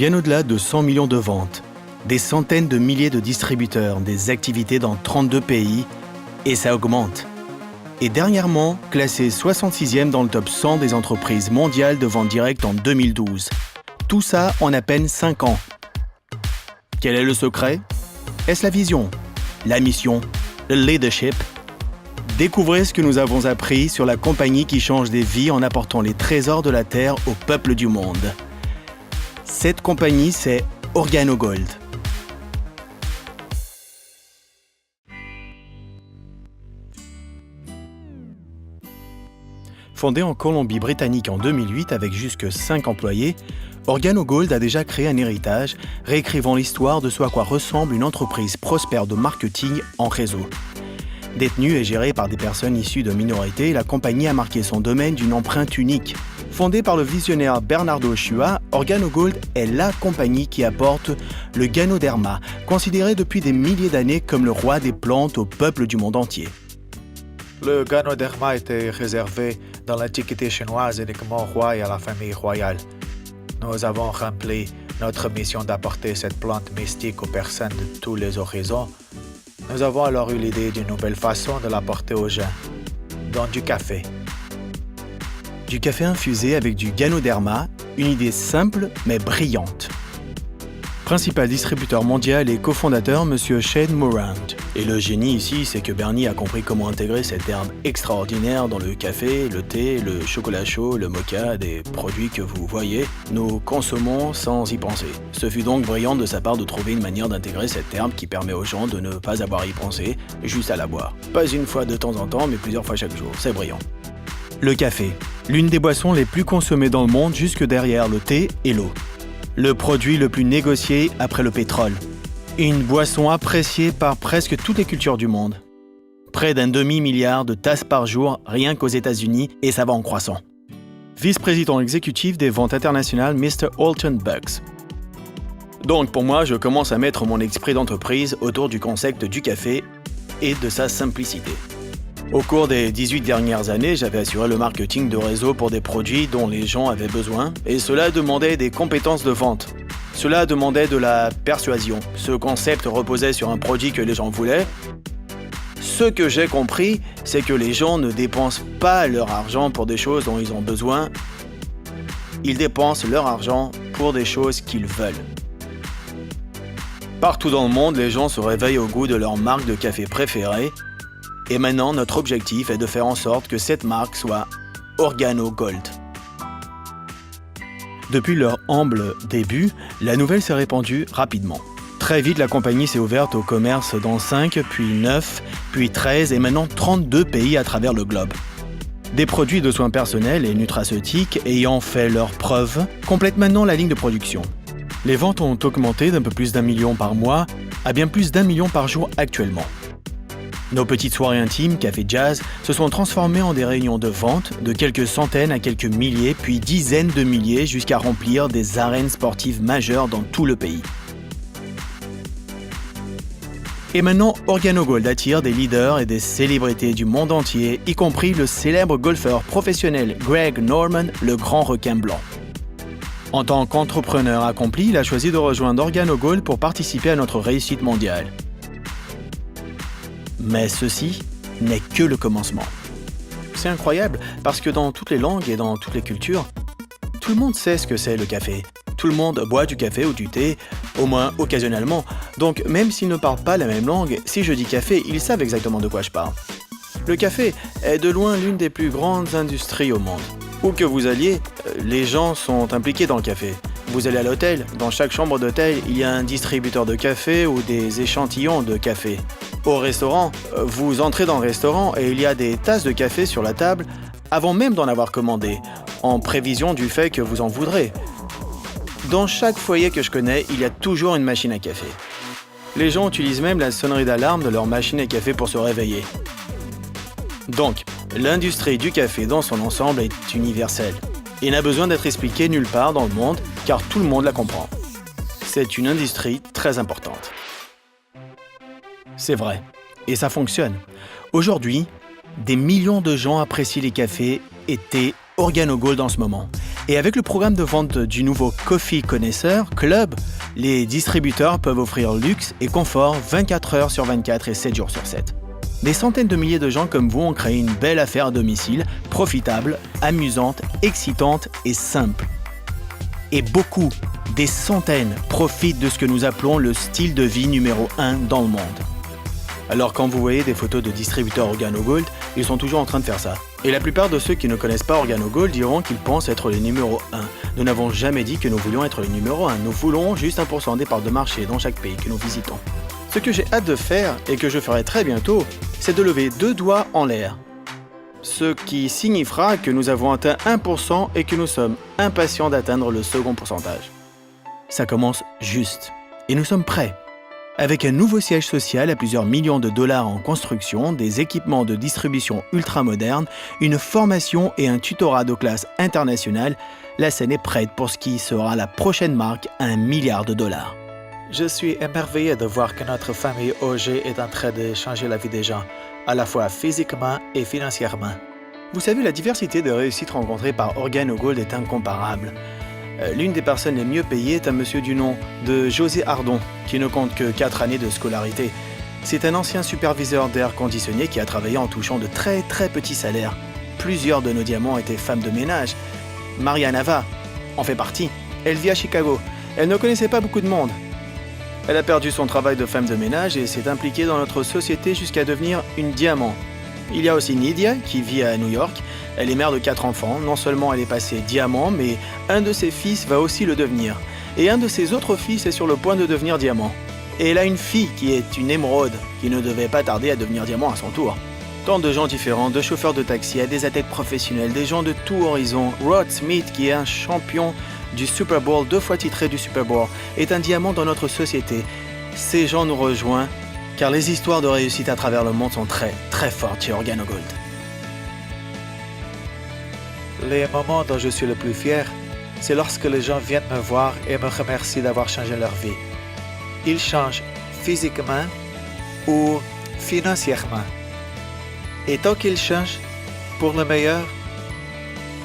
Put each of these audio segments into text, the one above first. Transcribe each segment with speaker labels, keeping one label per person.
Speaker 1: Bien au-delà de 100 millions de ventes, des centaines de milliers de distributeurs, des activités dans 32 pays, et ça augmente. Et dernièrement, classé 66e dans le top 100 des entreprises mondiales de vente directe en 2012. Tout ça en à peine 5 ans. Quel est le secret? Est-ce la vision, la mission, le leadership? Découvrez ce que nous avons appris sur la compagnie qui change des vies en apportant les trésors de la terre au peuple du monde. Cette compagnie, c'est OrganoGold. Fondée en Colombie-Britannique en 2008 avec jusque 5 employés, OrganoGold a déjà créé un héritage, réécrivant l'histoire de ce à quoi ressemble une entreprise prospère de marketing en réseau. Détenue et gérée par des personnes issues de minorités, la compagnie a marqué son domaine d'une empreinte unique. Fondée par le visionnaire Bernardo Chua, OrganoGold est la compagnie qui apporte le Ganoderma, considéré depuis des milliers d'années comme le roi des plantes au peuple du monde entier.
Speaker 2: Le Ganoderma était réservé dans l'Antiquité chinoise uniquement au roi et à la famille royale. Nous avons rempli notre mission d'apporter cette plante mystique aux personnes de tous les horizons. Nous avons alors eu l'idée d'une nouvelle façon de l'apporter aux gens, dans du café.
Speaker 1: Du café infusé avec du Ganoderma, une idée simple mais brillante. Principal distributeur mondial et cofondateur, M. Shane Morand. Et le génie ici, c'est que Bernie a compris comment intégrer cette herbe extraordinaire dans le café, le thé, le chocolat chaud, le mocha, des produits que vous voyez, nous consommons sans y penser. Ce fut donc brillant de sa part de trouver une manière d'intégrer cette herbe qui permet aux gens de ne pas avoir à y penser, juste à la boire. Pas une fois de temps en temps, mais plusieurs fois chaque jour. C'est brillant. Le café, l'une des boissons les plus consommées dans le monde jusque derrière le thé et l'eau. Le produit le plus négocié après le pétrole. Une boisson appréciée par presque toutes les cultures du monde. Près d'un demi-milliard de tasses par jour, rien qu'aux États-Unis, et ça va en croissant. Vice-président exécutif des ventes internationales, Mr. Alton Bucks. Donc pour moi, je commence à mettre mon esprit d'entreprise autour du concept du café et de sa simplicité. Au cours des 18 dernières années, j'avais assuré le marketing de réseau pour des produits dont les gens avaient besoin, et cela demandait des compétences de vente. Cela demandait de la persuasion. Ce concept reposait sur un produit que les gens voulaient. Ce que j'ai compris, c'est que les gens ne dépensent pas leur argent pour des choses dont ils ont besoin. Ils dépensent leur argent pour des choses qu'ils veulent. Partout dans le monde, les gens se réveillent au goût de leur marque de café préférée. Et maintenant, notre objectif est de faire en sorte que cette marque soit OrganoGold. Depuis leur humble début, la nouvelle s'est répandue rapidement. Très vite, la compagnie s'est ouverte au commerce dans 5, puis 9, puis 13 et maintenant 32 pays à travers le globe. Des produits de soins personnels et nutraceutiques ayant fait leurs preuves complètent maintenant la ligne de production. Les ventes ont augmenté d'un peu plus d'1 million par mois à bien plus d'1 million par jour actuellement. Nos petites soirées intimes, café jazz, se sont transformées en des réunions de vente de quelques centaines à quelques milliers, puis dizaines de milliers, jusqu'à remplir des arènes sportives majeures dans tout le pays. Et maintenant, OrganoGold attire des leaders et des célébrités du monde entier, y compris le célèbre golfeur professionnel Greg Norman, le grand requin blanc. En tant qu'entrepreneur accompli, il a choisi de rejoindre OrganoGold pour participer à notre réussite mondiale. Mais ceci n'est que le commencement. C'est incroyable parce que dans toutes les langues et dans toutes les cultures, tout le monde sait ce que c'est le café. Tout le monde boit du café ou du thé, au moins occasionnellement. Donc même s'ils ne parlent pas la même langue, si je dis café, ils savent exactement de quoi je parle. Le café est de loin l'une des plus grandes industries au monde. Où que vous alliez, les gens sont impliqués dans le café. Vous allez à l'hôtel, dans chaque chambre d'hôtel, il y a un distributeur de café ou des échantillons de café. Au restaurant, vous entrez dans le restaurant et il y a des tasses de café sur la table avant même d'en avoir commandé, en prévision du fait que vous en voudrez. Dans chaque foyer que je connais, il y a toujours une machine à café. Les gens utilisent même la sonnerie d'alarme de leur machine à café pour se réveiller. Donc, l'industrie du café dans son ensemble est universelle et n'a besoin d'être expliquée nulle part dans le monde car tout le monde la comprend. C'est une industrie très importante. C'est vrai, et ça fonctionne. Aujourd'hui, des millions de gens apprécient les cafés et thés OrganoGold en ce moment. Et avec le programme de vente du nouveau Coffee Connaisseur Club, les distributeurs peuvent offrir luxe et confort 24 heures sur 24 et 7 jours sur 7. Des centaines de milliers de gens comme vous ont créé une belle affaire à domicile, profitable, amusante, excitante et simple. Et beaucoup, des centaines, profitent de ce que nous appelons le style de vie numéro 1 dans le monde. Alors quand vous voyez des photos de distributeurs OrganoGold, ils sont toujours en train de faire ça. Et la plupart de ceux qui ne connaissent pas OrganoGold diront qu'ils pensent être les numéro 1. Nous n'avons jamais dit que nous voulions être les numéro 1. Nous voulons juste 1% des parts de marché dans chaque pays que nous visitons. Ce que j'ai hâte de faire, et que je ferai très bientôt, c'est de lever 2 doigts en l'air. Ce qui signifiera que nous avons atteint 1% et que nous sommes impatients d'atteindre le second pourcentage. Ça commence juste. Et nous sommes prêts. Avec un nouveau siège social à plusieurs millions de dollars en construction, des équipements de distribution ultra modernes, une formation et un tutorat de classe internationale, la scène est prête pour ce qui sera la prochaine marque à $1 milliard.
Speaker 2: Je suis émerveillé de voir que notre famille OG est en train de changer la vie des gens, à la fois physiquement et financièrement.
Speaker 1: Vous savez, la diversité de réussites rencontrées par OrganoGold est incomparable. L'une des personnes les mieux payées est un monsieur du nom de José Ardon, qui ne compte que 4 années de scolarité. C'est un ancien superviseur d'air conditionné qui a travaillé en touchant de très petits salaires. Plusieurs de nos diamants étaient femmes de ménage. Maria Nava en fait partie. Elle vit à Chicago. Elle ne connaissait pas beaucoup de monde. Elle a perdu son travail de femme de ménage et s'est impliquée dans notre société jusqu'à devenir une diamant. Il y a aussi Nydia qui vit à New York. Elle est mère de 4 enfants. Non seulement elle est passée diamant, mais un de ses fils va aussi le devenir. Et un de ses autres fils est sur le point de devenir diamant. Et elle a une fille qui est une émeraude, qui ne devait pas tarder à devenir diamant à son tour. Tant de gens différents, de chauffeurs de taxi à des athlètes professionnels, des gens de tout horizon. Rod Smith, qui est un champion du Super Bowl, 2 fois titré du Super Bowl, est un diamant dans notre société. Ces gens nous rejoignent car les histoires de réussite à travers le monde sont très fortes chez OrganoGold.
Speaker 2: Les moments dont je suis le plus fier, c'est lorsque les gens viennent me voir et me remercient d'avoir changé leur vie. Ils changent physiquement ou financièrement. Et tant qu'ils changent pour le meilleur,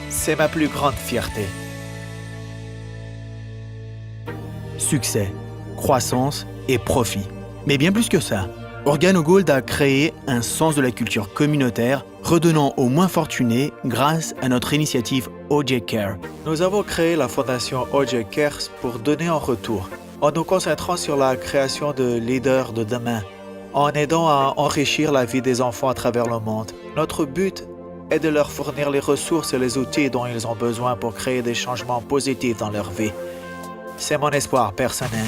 Speaker 2: c'est ma plus grande fierté.
Speaker 1: Succès, croissance et profit. Mais bien plus que ça, OrganoGold a créé un sens de la culture communautaire, redonnant aux moins fortunés grâce à notre initiative OJ Care.
Speaker 2: Nous avons créé la fondation OJ Cares pour donner en retour, en nous concentrant sur la création de leaders de demain, en aidant à enrichir la vie des enfants à travers le monde. Notre but est de leur fournir les ressources et les outils dont ils ont besoin pour créer des changements positifs dans leur vie. C'est mon espoir personnel.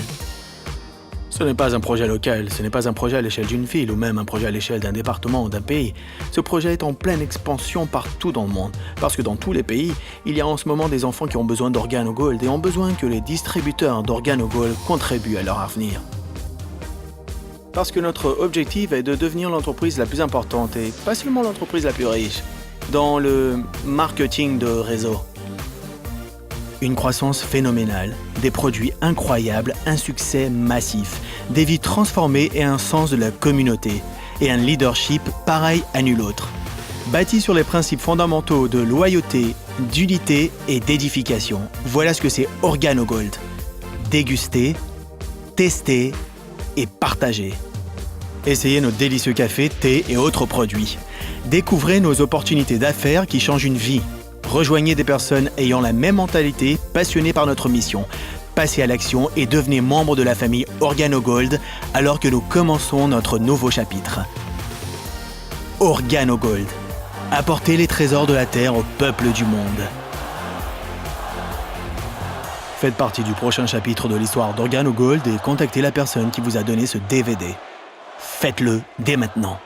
Speaker 1: Ce n'est pas un projet local, ce n'est pas un projet à l'échelle d'une ville ou même un projet à l'échelle d'un département ou d'un pays. Ce projet est en pleine expansion partout dans le monde, parce que dans tous les pays, il y a en ce moment des enfants qui ont besoin d'OrganoGold et ont besoin que les distributeurs d'OrganoGold contribuent à leur avenir. Parce que notre objectif est de devenir l'entreprise la plus importante et pas seulement l'entreprise la plus riche, dans le marketing de réseau. Une croissance phénoménale, des produits incroyables, un succès massif, des vies transformées et un sens de la communauté, et un leadership pareil à nul autre. Bâti sur les principes fondamentaux de loyauté, d'unité et d'édification, voilà ce que c'est OrganoGold. Déguster, tester et partager. Essayez nos délicieux cafés, thés et autres produits. Découvrez nos opportunités d'affaires qui changent une vie. Rejoignez des personnes ayant la même mentalité, passionnées par notre mission. Passez à l'action et devenez membre de la famille OrganoGold alors que nous commençons notre nouveau chapitre. OrganoGold. Apportez les trésors de la terre au peuple du monde. Faites partie du prochain chapitre de l'histoire d'OrganoGold et contactez la personne qui vous a donné ce DVD. Faites-le dès maintenant.